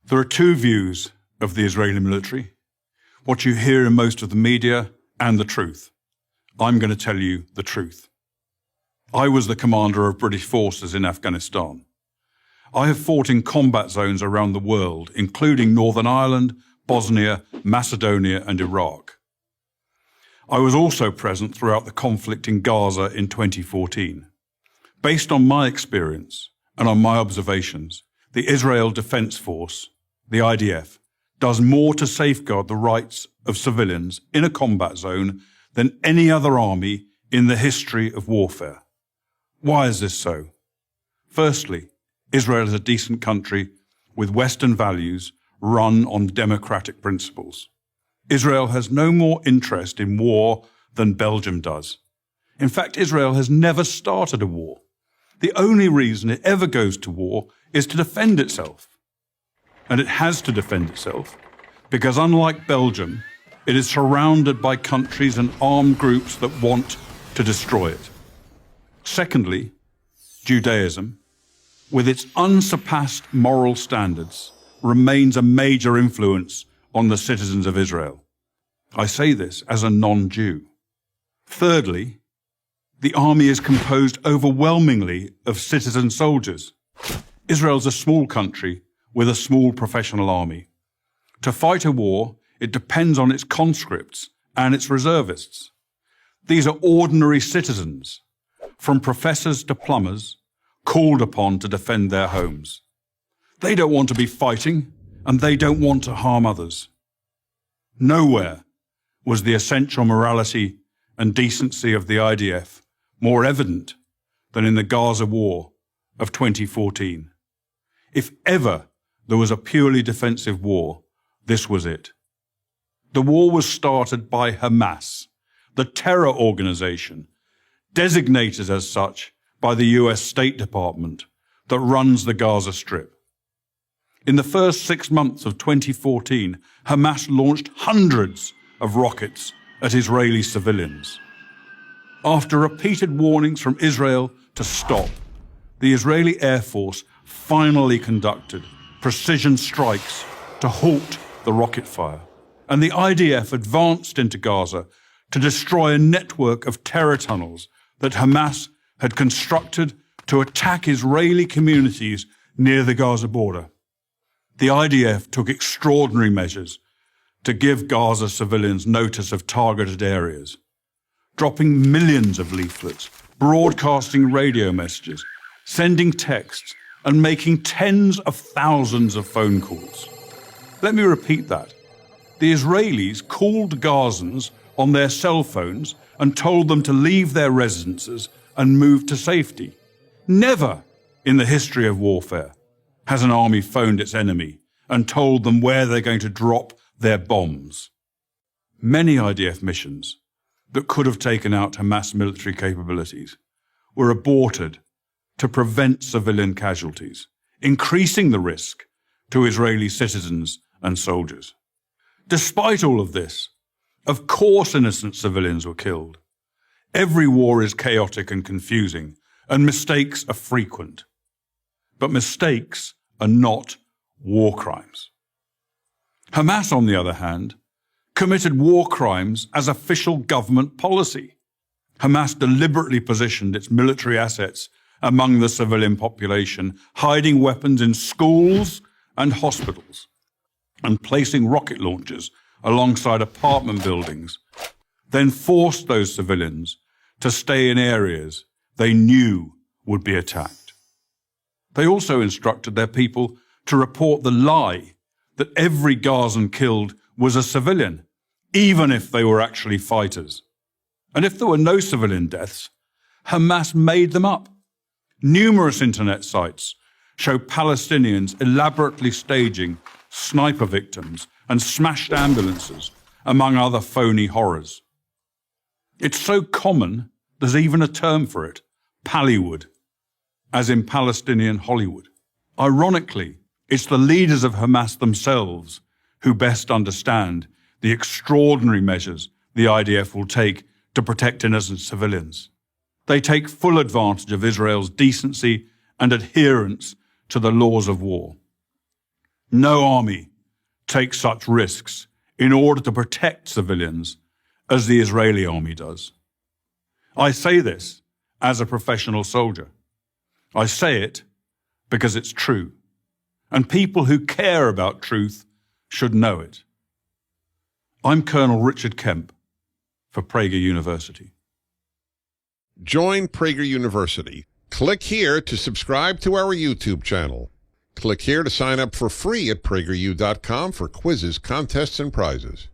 There are two views of the Israeli military, what you hear in most of the media and the truth. I'm going to tell you the truth. I was the commander of British forces in Afghanistan. I have fought in combat zones around the world, including Northern Ireland, Bosnia, Macedonia, and Iraq. I was also present throughout the conflict in Gaza in 2014. Based on my experience and on my observations, the Israel Defense Force, the IDF, does more to safeguard the rights of civilians in a combat zone than any other army in the history of warfare. Why is this so? Firstly, Israel is a decent country with Western values run on democratic principles. Israel has no more interest in war than Belgium does. In fact, Israel has never started a war. The only reason it ever goes to war is to defend itself. And it has to defend itself because, unlike Belgium, it is surrounded by countries and armed groups that want to destroy it. Secondly, Judaism, with its unsurpassed moral standards, remains a major influence on the citizens of Israel. I say this as a non-Jew. Thirdly, the army is composed overwhelmingly of citizen soldiers. Israel's a small country with a small professional army. To fight a war, it depends on its conscripts and its reservists. These are ordinary citizens, from professors to plumbers, called upon to defend their homes. They don't want to be fighting, and they don't want to harm others. Nowhere was the essential morality and decency of the IDF more evident than in the Gaza war of 2014. If ever there was a purely defensive war, this was it. The war was started by Hamas, the terror organization, designated as such by the US State Department that runs the Gaza Strip. In the first 6 months of 2014, Hamas launched hundreds of rockets at Israeli civilians. After repeated warnings from Israel to stop, the Israeli Air Force finally conducted precision strikes to halt the rocket fire, and the IDF advanced into Gaza to destroy a network of terror tunnels that Hamas had constructed to attack Israeli communities near the Gaza border. The IDF took extraordinary measures to give Gaza civilians notice of targeted areas, dropping millions of leaflets, broadcasting radio messages, sending texts, and making tens of thousands of phone calls. Let me repeat that. The Israelis called Gazans on their cell phones and told them to leave their residences and move to safety. Never in the history of warfare has an army phoned its enemy and told them where they're going to drop their bombs. Many IDF missions that could have taken out Hamas military capabilities were aborted to prevent civilian casualties, increasing the risk to Israeli citizens and soldiers. Despite all of this, of course innocent civilians were killed. Every war is chaotic and confusing, and mistakes are frequent. But mistakes are not war crimes. Hamas, on the other hand, committed war crimes as official government policy. Hamas deliberately positioned its military assets among the civilian population, hiding weapons in schools and hospitals, and placing rocket launchers alongside apartment buildings, then forced those civilians to stay in areas they knew would be attacked. They also instructed their people to report the lie that every Gazan killed was a civilian, even if they were actually fighters. And if there were no civilian deaths, Hamas made them up. Numerous internet sites show Palestinians elaborately staging sniper victims and smashed ambulances, among other phony horrors. It's so common, there's even a term for it, Pallywood, as in Palestinian Hollywood. Ironically, it's the leaders of Hamas themselves who best understand the extraordinary measures the IDF will take to protect innocent civilians. They take full advantage of Israel's decency and adherence to the laws of war. No army takes such risks in order to protect civilians as the Israeli army does. I say this as a professional soldier. I say it because it's true, and people who care about truth should know it. I'm Colonel Richard Kemp for Prager University. Join Prager University. Click here to subscribe to our YouTube channel. Click here to sign up for free at prageru.com for quizzes, contests, and prizes.